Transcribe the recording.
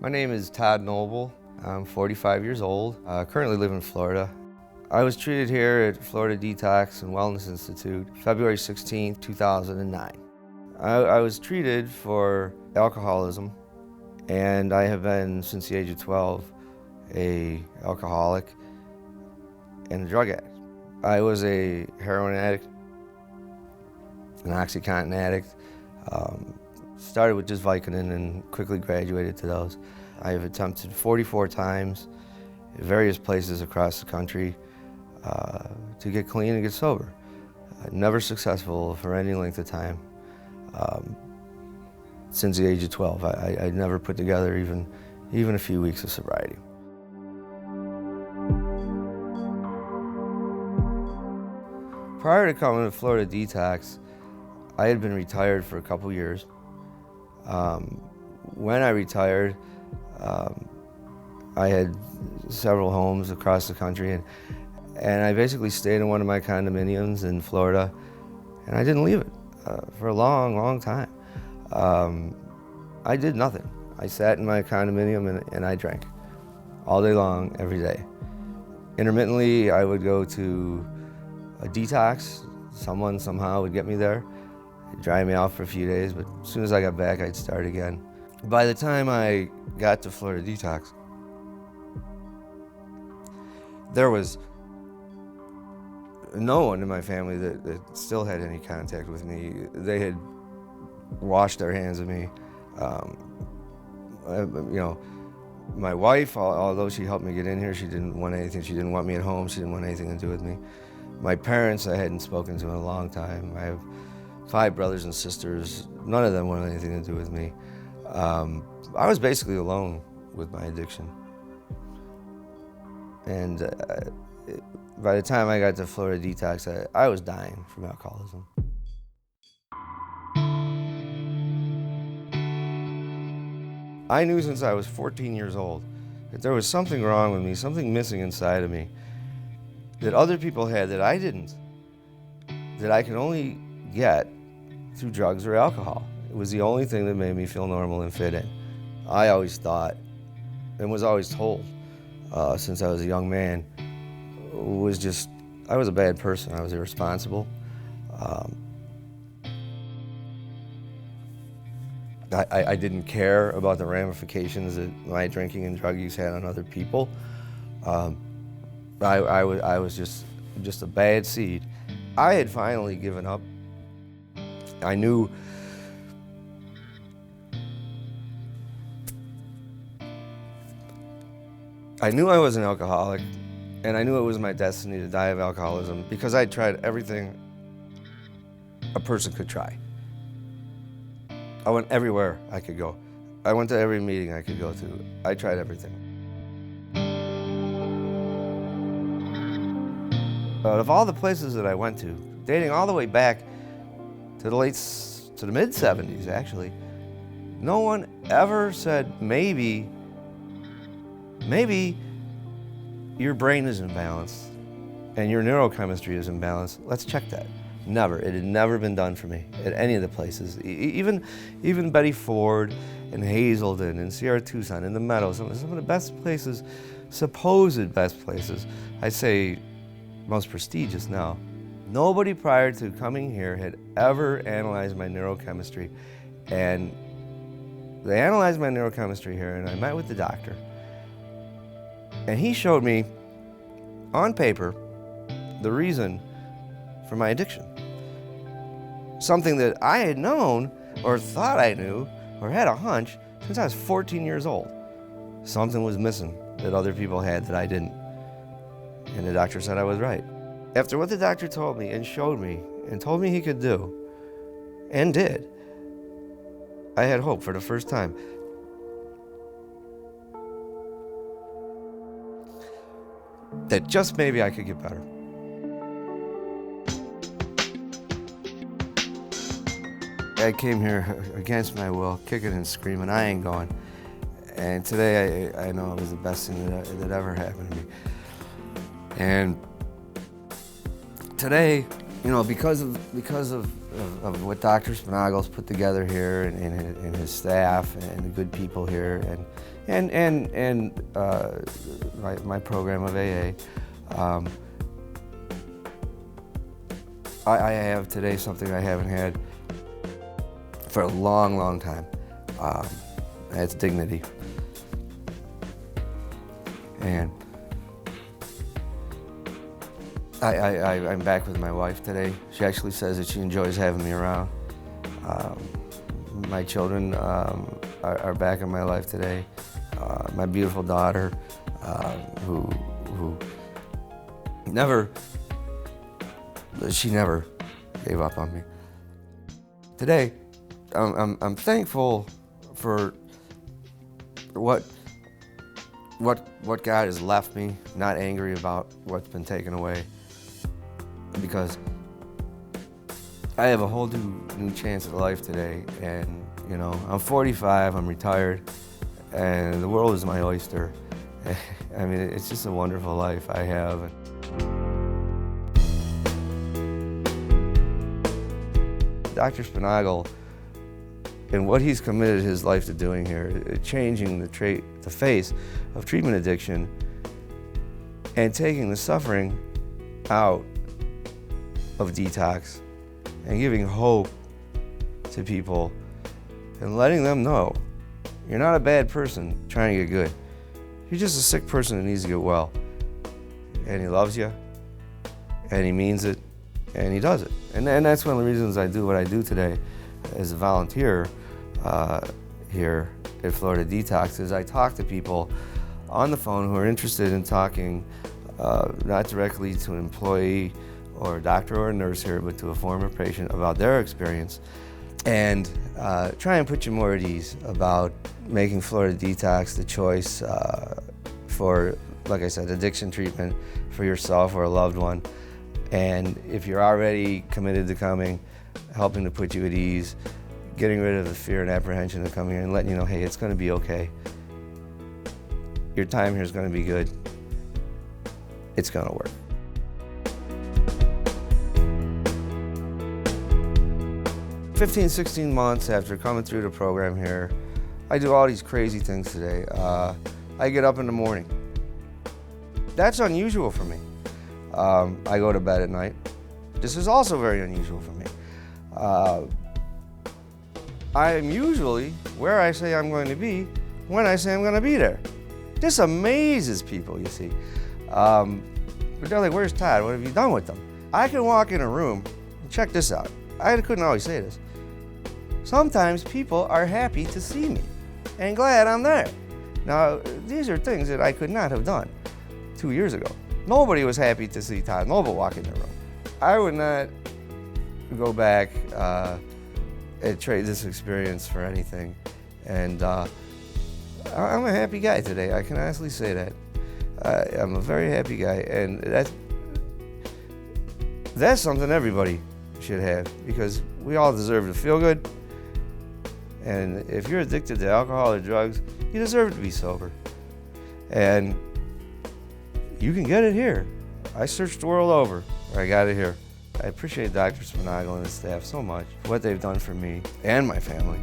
My name is Todd Noble. I'm 45 years old. I currently live in Florida. I was treated here at Florida Detox and Wellness Institute February 16, 2009. I was treated for alcoholism, and I have been, since the age of 12, an alcoholic and a drug addict. I was a heroin addict, an OxyContin addict. Started with just Vicodin and quickly graduated to those. I have attempted 44 times at various places across the country to get clean and get sober. Never successful for any length of time. Since the age of 12, I never put together even a few weeks of sobriety. Prior to coming to Florida Detox, I had been retired for a couple years. When I retired, I had several homes across the country, and I basically stayed in one of my condominiums in Florida, and I didn't leave it for a long, long time. I did nothing. I sat in my condominium and I drank all day long, every day. Intermittently, I would go to a detox. Someone somehow would get me there. It'd dry me out for a few days, but as soon as I got back, I'd start again. By the time I got to Florida Detox, there was no one in my family that still had any contact with me. They had washed their hands of me. My wife, although she helped me get in here, she didn't want anything. She didn't want me at home. She didn't want anything to do with me. My parents, I hadn't spoken to in a long time. I have 5 brothers and sisters. None of them wanted anything to do with me. I was basically alone with my addiction. And by the time I got to Florida Detox, I was dying from alcoholism. I knew since I was 14 years old that there was something wrong with me, something missing inside of me that other people had that I didn't, that I could only get through drugs or alcohol. It was the only thing that made me feel normal and fit in. I always thought, and was always told since I was a young man, I was a bad person. I was irresponsible. I didn't care about the ramifications that my drinking and drug use had on other people. I was just a bad seed. I had finally given up. I knew I was an alcoholic, and I knew it was my destiny to die of alcoholism because I'd tried everything a person could try. I went everywhere I could go. I went to every meeting I could go to. I tried everything. But of all the places that I went to, dating all the way back to the mid-70s, actually, no one ever said, maybe your brain is imbalanced and your neurochemistry is imbalanced. Let's check that. Never. It had never been done for me at any of the places. Even Betty Ford and Hazelden and Sierra Tucson and the Meadows, some of the best places, supposed best places, I'd say most prestigious now. Nobody prior to coming here had ever analyzed my neurochemistry. And they analyzed my neurochemistry here, and I met with the doctor. And he showed me on paper the reason for my addiction. Something that I had known or thought I knew or had a hunch since I was 14 years old. Something was missing that other people had that I didn't. And the doctor said I was right. After what the doctor told me and showed me and told me he could do, and did, I had hope for the first time. That just maybe I could get better. I came here against my will, kicking and screaming, I ain't going. And today I know it was the best thing that ever happened to me. And today, because of of what Dr. Sponaugle's put together here, and his staff, and the good people here, and my program of AA. I have today something I haven't had for a long, long time. That's dignity. And I'm back with my wife today. She actually says that she enjoys having me around. My children are back in my life today. My beautiful daughter, who never gave up on me. Today, I'm thankful for what God has left me, not angry about what's been taken away, because I have a whole new chance at life today. And you know, I'm 45, I'm retired, and the world is my oyster. I mean, it's just a wonderful life I have. Dr. Sponaugle, and what he's committed his life to doing here, changing the face of treatment addiction and taking the suffering out of detox and giving hope to people and letting them know you're not a bad person trying to get good. You're just a sick person that needs to get well. And he loves you, and he means it, and he does it. And that's one of the reasons I do what I do today as a volunteer here at Florida Detox, is I talk to people on the phone who are interested in talking, not directly to an employee or a doctor or a nurse here, but to a former patient about their experience, and try and put you more at ease about making Florida Detox the choice for, like I said, addiction treatment for yourself or a loved one. And if you're already committed to coming, helping to put you at ease, getting rid of the fear and apprehension of coming here and letting you know, hey, it's going to be okay. Your time here is going to be good. It's going to work. "15, 16 months after coming through the program here, I do all these crazy things today. I get up in the morning. That's unusual for me. I go to bed at night. This is also very unusual for me. I am usually where I say I'm going to be when I say I'm going to be there. This amazes people, you see. But they're like, "Where's Todd? What have you done with them?" I can walk in a room, check this out. I couldn't always say this. Sometimes people are happy to see me and glad I'm there. Now, these are things that I could not have done 2 years ago. Nobody was happy to see Todd Noble walk in the room. I would not go back and trade this experience for anything. And I'm a happy guy today. I can honestly say that. I'm a very happy guy, and that's something everybody should have, because we all deserve to feel good. And if you're addicted to alcohol or drugs, you deserve to be sober. And you can get it here. I searched the world over, I got it here. I appreciate Dr. Sponaugle and his staff so much for what they've done for me and my family.